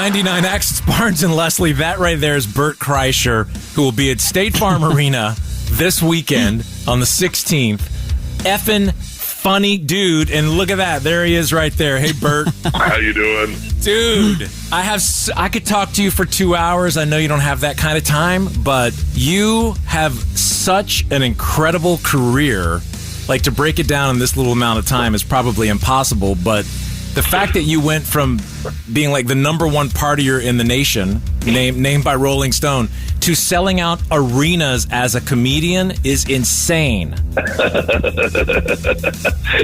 99X, Barnes and Leslie. That right there is Bert Kreischer, who will be at State Farm Arena this weekend on the 16th. Effing funny dude. And look at that. There he is right there. Hey, Bert. How you doing? Dude, I could talk to you for 2 hours. I know you don't have that kind of time, but you have such an incredible career. Like, to break it down in this little amount of time is probably impossible, but the fact that you went from being like the number one partier in the nation, named by Rolling Stone, to selling out arenas as a comedian is insane.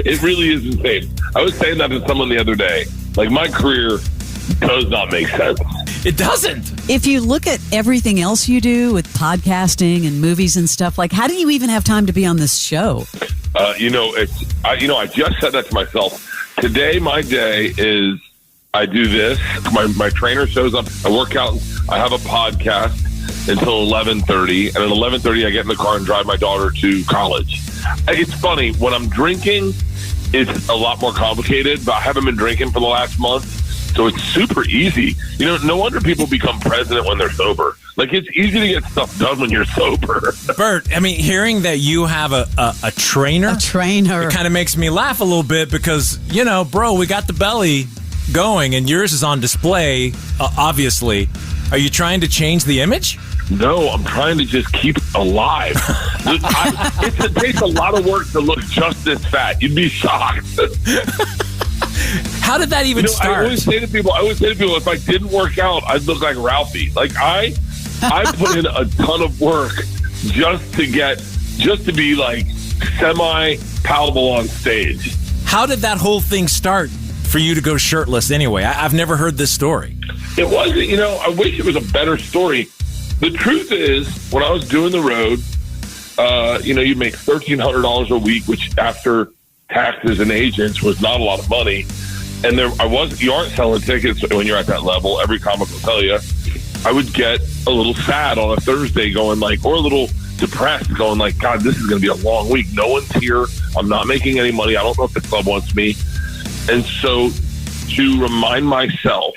It really is insane. I was saying that to someone the other day. Like, my career does not make sense. It doesn't. If you look at everything else you do with podcasting and movies and stuff, like, how do you even have time to be on this show? I just said that to myself. Today, my day is I do this. My trainer shows up. I work out. I have a podcast until 11:30. And at 11:30, I get in the car and drive my daughter to college. It's funny. When I'm drinking, it's a lot more complicated. But I haven't been drinking for the last month. So it's super easy. You know, no wonder people become president when they're sober. Like, it's easy to get stuff done when you're sober. Bert, I mean, hearing that you have a trainer. A trainer. It kind of makes me laugh a little bit because, you know, bro, we got the belly going and yours is on display, obviously. Are you trying to change the image? No, I'm trying to just keep alive. It takes a lot of work to look just this fat. You'd be shocked. How did that even start? I always say to people, if I didn't work out, I'd look like Ralphie. Like, I put in a ton of work just to be like semi-palatable on stage. How did that whole thing start for you to go shirtless anyway? I've never heard this story. It wasn't, I wish it was a better story. The truth is, when I was doing the road, you make $1,300 a week, which after taxes and agents was not a lot of money. And you aren't selling tickets when you're at that level. Every comic will tell you. I would get a little sad on a Thursday or a little depressed going like, God, this is going to be a long week. No one's here. I'm not making any money. I don't know if the club wants me. And so to remind myself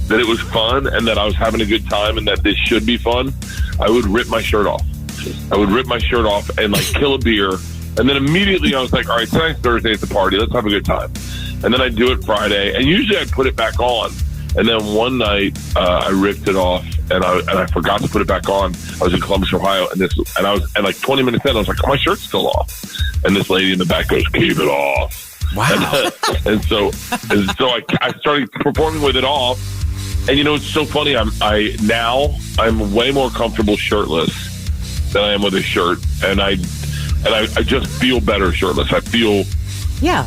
that it was fun and that I was having a good time and that this should be fun, I would rip my shirt off. And like kill a beer. And then immediately I was like, all right, tonight's Thursday at the party. Let's have a good time. And then I'd do it Friday. And usually I'd put it back on. And then one night I ripped it off and I forgot to put it back on. I was in Columbus, Ohio. And like 20 minutes in, I was like, oh, my shirt's still off. And this lady in the back goes, keep it off. Wow. And so I started performing with it off. And it's so funny. I'm way more comfortable shirtless than I am with a shirt. And I just feel better shirtless. I feel a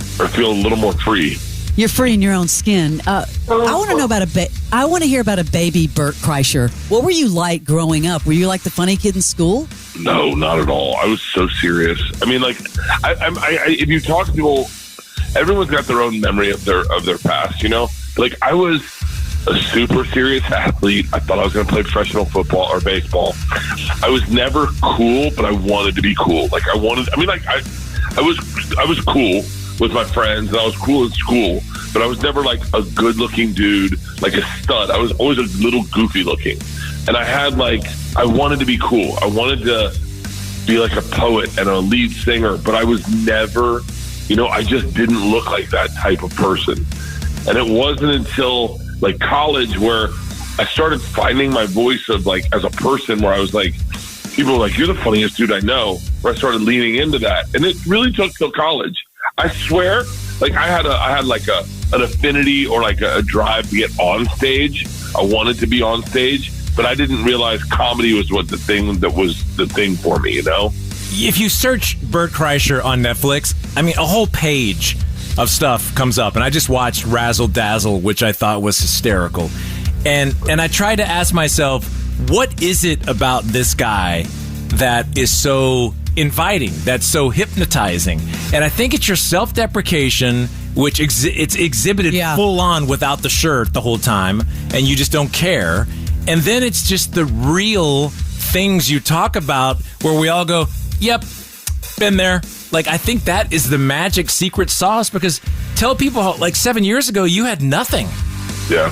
little more free. You're free in your own skin. I want to know about I want to hear about a baby Bert Kreischer. What were you like growing up? Were you like the funny kid in school? No, not at all. I was so serious. I mean, like, if you talk to people, everyone's got their own memory of their past. Like, I was a super serious athlete. I thought I was going to play professional football or baseball. I was never cool, but I wanted to be cool. Like, I was cool with my friends, and I was cool in school, but I was never like a good-looking dude, like a stud. I was always a little goofy looking, and I wanted to be cool. I wanted to be like a poet and a lead singer, but I was never, I just didn't look like that type of person. And it wasn't until like college where I started finding my voice of like as a person, where I was like, people were like, you're the funniest dude I know, where I started leaning into that. And it really took till college. I swear, like I had an affinity or like a drive to get on stage. I wanted to be on stage, but I didn't realize comedy was the thing for me, If you search Bert Kreischer on Netflix, I mean, a whole page of stuff comes up, and I just watched Razzle Dazzle, which I thought was hysterical. And I tried to ask myself, what is it about this guy that is so inviting, that's so hypnotizing? And I think it's your self-deprecation, which it's exhibited full on without the shirt the whole time, and you just don't care. And then it's just the real things you talk about where we all go, yep, been there. Like, I think that is the magic secret sauce, because tell people how, like 7 years ago, you had nothing. Yeah.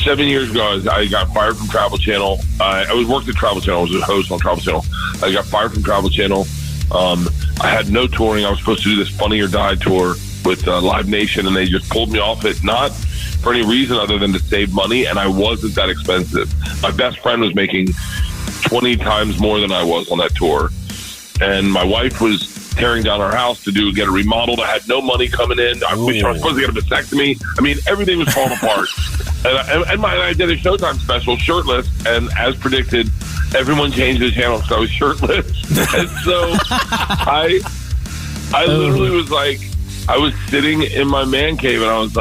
7 years ago, I got fired from Travel Channel. I was working at Travel Channel. I was a host on Travel Channel. I got fired from Travel Channel. I had no touring. I was supposed to do this Funny or Die tour with Live Nation, and they just pulled me off it, not for any reason other than to save money, and I wasn't that expensive. My best friend was making 20 times more than I was on that tour, and my wife was tearing down our house to get it remodeled. I had no money coming in. I was supposed to get a vasectomy. I mean, everything was falling apart. And I did a Showtime special shirtless, and as predicted, everyone changed the channel because I was shirtless. And so I literally was like, I was sitting in my man cave, and I was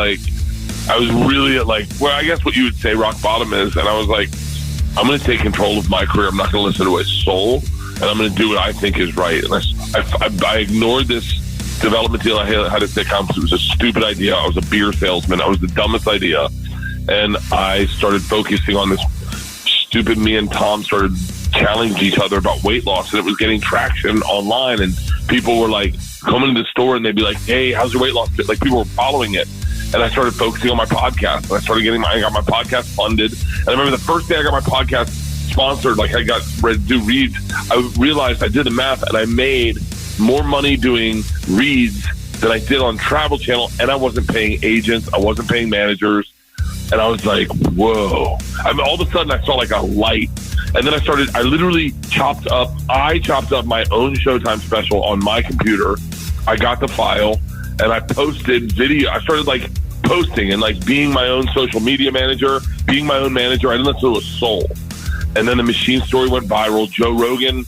really at I guess what you would say rock bottom is, and I was like, I'm going to take control of my career. I'm not going to listen to a soul, and I'm going to do what I think is right. And I ignored this development deal I had at sitcom because it was a stupid idea. I was a beer salesman. I was the dumbest idea. And I started focusing on this stupid. Me and Tom started challenging each other about weight loss, and it was getting traction online. And people were like coming to the store, and they'd be like, "Hey, how's your weight loss?" Like people were following it. And I started focusing on my podcast. And I got my podcast funded. And I remember the first day I got my podcast sponsored, I got ready to do reads. I realized I did the math, and I made more money doing reads than I did on Travel Channel. And I wasn't paying agents. I wasn't paying managers. And I was like, whoa. I mean, all of a sudden I saw a light. And then I literally chopped up my own Showtime special on my computer. I got the file and I posted video. I started posting and being my own social media manager, being my own manager. I didn't listen to a soul. And then the Machine story went viral. Joe Rogan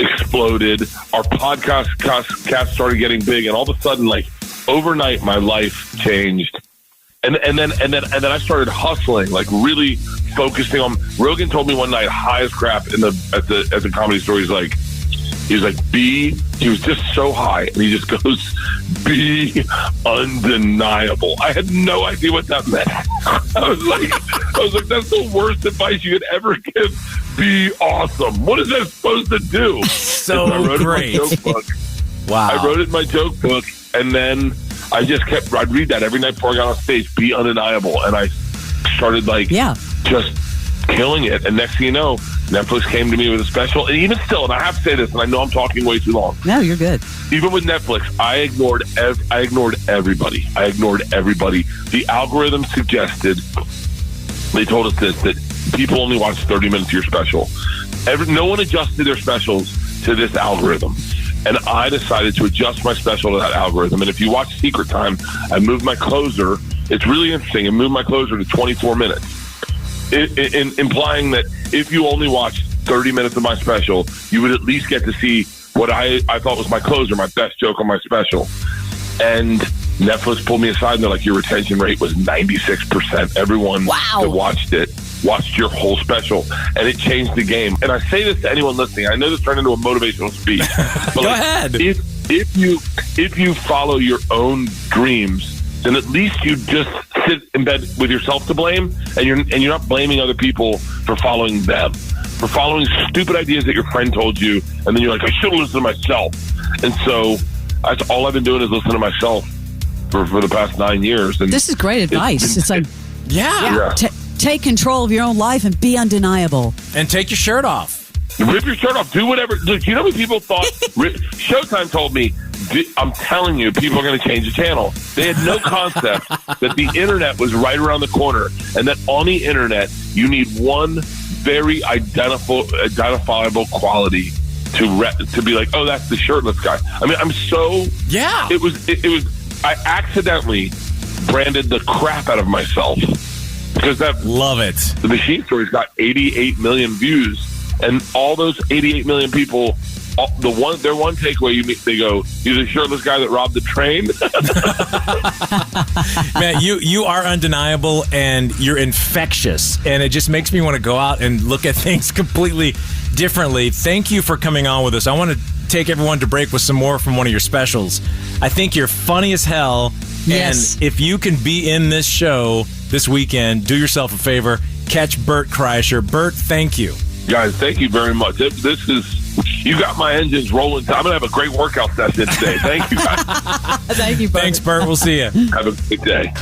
exploded. Our podcast started getting big. And all of a sudden, overnight, my life changed. And then I started hustling, really focusing on. Rogan told me one night, high as crap at the Comedy Store. He was just so high, and he just goes, "Be undeniable." I had no idea what that meant. I was like, that's the worst advice you could ever give. Be awesome. What is that supposed to do? So I wrote great. It in my joke book. Wow. I wrote it in my joke book, and then I'd read that every night before I got on stage, be undeniable. And I started just killing it. And next thing you know, Netflix came to me with a special. And even still, and I have to say this, and I know I'm talking way too long. No, you're good. Even with Netflix, I ignored everybody. I ignored everybody. The algorithm suggested, they told us this, that people only watch 30 minutes of your special. No one adjusted their specials to this algorithm. And I decided to adjust my special to that algorithm. And if you watch Secret Time, I moved my closer. It's really interesting. I moved my closer to 24 minutes, implying that if you only watch 30 minutes of my special, you would at least get to see what I thought was my closer, my best joke on my special. And Netflix pulled me aside, and they're like, your retention rate was 96%. Everyone that watched it watched your whole special, and it changed the game. And I say this to anyone listening. I know this turned into a motivational speech. But Go ahead. If you follow your own dreams, then at least you just sit in bed with yourself to blame, and you're not blaming other people for following them, for following stupid ideas that your friend told you, and then you're like, I should have listened to myself. And so that's all I've been doing is listening to myself for the past 9 years. And this is great advice. It's like, take control of your own life and be undeniable. And take your shirt off. Rip your shirt off. Do whatever. Look, you know what people thought? Showtime told me, I'm telling you, people are going to change the channel. They had no concept that the internet was right around the corner, and that on the internet, you need one very identifiable quality to be like, oh, that's the shirtless guy. I mean, I'm so... Yeah. It was. I accidentally branded the crap out of myself. Because love it. The Machine story's got 88 million views, and all those 88 million people, their one takeaway, they go, "You're the shirtless guy that robbed the train." Man, you are undeniable, and you're infectious, and it just makes me want to go out and look at things completely differently. Thank you for coming on with us. I want to take everyone to break with some more from one of your specials. I think you're funny as hell. Yes. And if you can be in this show this weekend, do yourself a favor. Catch Bert Kreischer. Bert, thank you. Guys, thank you very much. You got my engines rolling. I'm going to have a great workout session today. Thank you, guys. Thank you, Bert. Thanks, Bert. We'll see you. Have a good day.